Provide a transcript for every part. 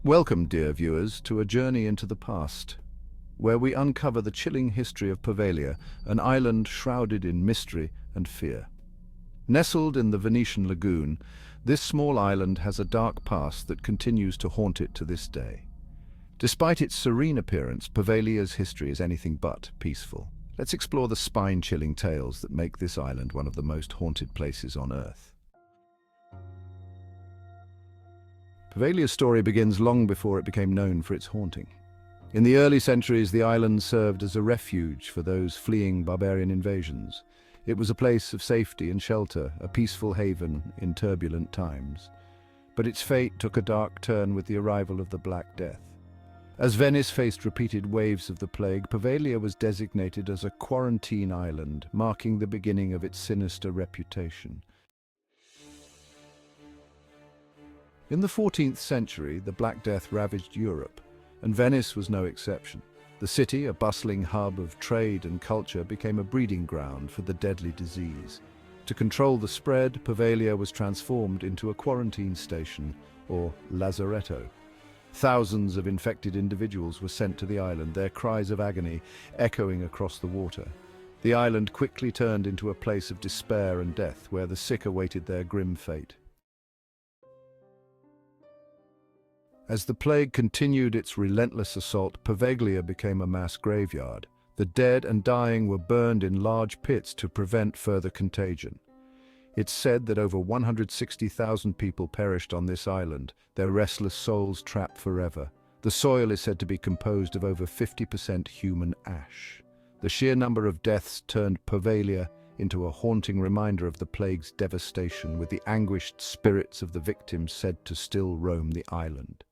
Welcome, dear viewers, to a journey into the past, where we uncover the chilling history of Poveglia, an island shrouded in mystery and fear. Nestled in the Venetian Lagoon, this small island has a dark past that continues to haunt it to this day. Despite its serene appearance, Poveglia's history is anything but peaceful. Let's explore the spine-chilling tales that make this island one of the most haunted places on Earth. Poveglia's story begins long before it became known for its haunting. In the early centuries, the island served as a refuge for those fleeing barbarian invasions. It was a place of safety and shelter, a peaceful haven in turbulent times. But its fate took a dark turn with the arrival of the Black Death. As Venice faced repeated waves of the plague, Poveglia was designated as a quarantine island, marking the beginning of its sinister reputation. In the 14th century, the Black Death ravaged Europe, and Venice was no exception. The city, a bustling hub of trade and culture, became a breeding ground for the deadly disease. To control the spread, Poveglia was transformed into a quarantine station, or lazaretto. Thousands of infected individuals were sent to the island, their cries of agony echoing across the water. The island quickly turned into a place of despair and death, where the sick awaited their grim fate. As the plague continued its relentless assault, Poveglia became a mass graveyard. The dead and dying were burned in large pits to prevent further contagion. It's said that over 160,000 people perished on this island, their restless souls trapped forever. The soil is said to be composed of over 50% human ash. The sheer number of deaths turned Poveglia into a haunting reminder of the plague's devastation, with the anguished spirits of the victims said to still roam the island.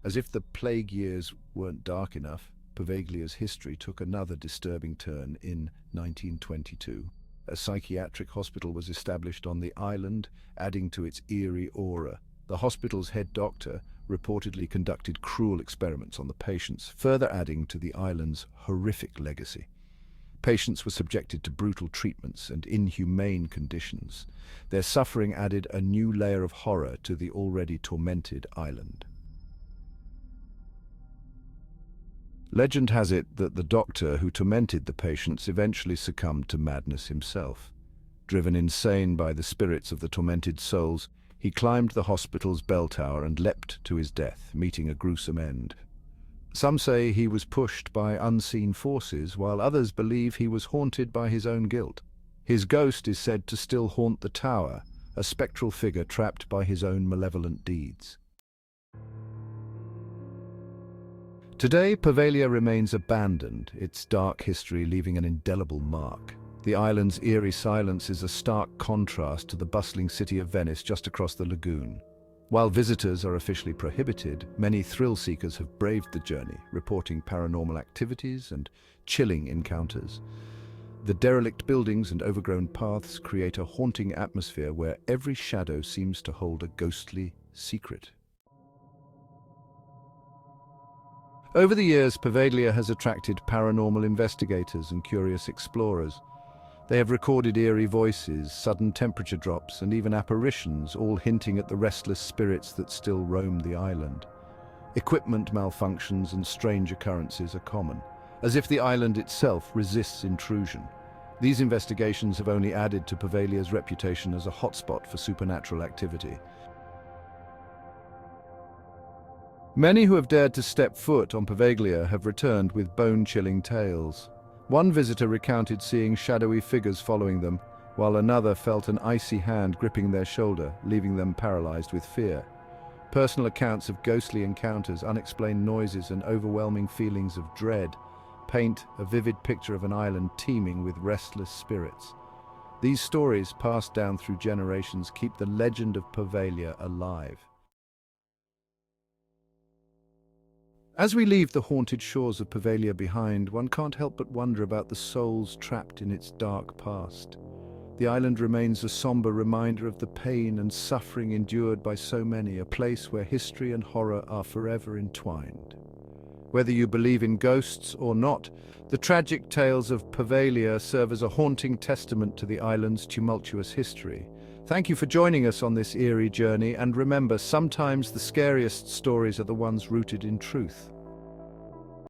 As if the plague years weren't dark enough, Poveglia's history took another disturbing turn in 1922. A psychiatric hospital was established on the island, adding to its eerie aura. The hospital's head doctor reportedly conducted cruel experiments on the patients, further adding to the island's horrific legacy. Patients were subjected to brutal treatments and inhumane conditions. Their suffering added a new layer of horror to the already tormented island. Legend has it that the doctor who tormented the patients eventually succumbed to madness himself. Driven insane by the spirits of the tormented souls, he climbed the hospital's bell tower and leapt to his death, meeting a gruesome end. Some say he was pushed by unseen forces, while others believe he was haunted by his own guilt. His ghost is said to still haunt the tower, a spectral figure trapped by his own malevolent deeds. Today, Poveglia remains abandoned, its dark history leaving an indelible mark. The island's eerie silence is a stark contrast to the bustling city of Venice just across the lagoon. While visitors are officially prohibited, many thrill-seekers have braved the journey, reporting paranormal activities and chilling encounters. The derelict buildings and overgrown paths create a haunting atmosphere where every shadow seems to hold a ghostly secret. Over the years, Poveglia has attracted paranormal investigators and curious explorers. They have recorded eerie voices, sudden temperature drops, and even apparitions, all hinting at the restless spirits that still roam the island. Equipment malfunctions and strange occurrences are common, as if the island itself resists intrusion. These investigations have only added to Poveglia's reputation as a hotspot for supernatural activity. Many who have dared to step foot on Poveglia have returned with bone-chilling tales. One visitor recounted seeing shadowy figures following them, while another felt an icy hand gripping their shoulder, leaving them paralyzed with fear. Personal accounts of ghostly encounters, unexplained noises, and overwhelming feelings of dread paint a vivid picture of an island teeming with restless spirits. These stories, passed down through generations, keep the legend of Poveglia alive. As we leave the haunted shores of Poveglia behind, one can't help but wonder about the souls trapped in its dark past. The island remains a somber reminder of the pain and suffering endured by so many, a place where history and horror are forever entwined. Whether you believe in ghosts or not, the tragic tales of Poveglia serve as a haunting testament to the island's tumultuous history. Thank you for joining us on this eerie journey, and remember, sometimes the scariest stories are the ones rooted in truth.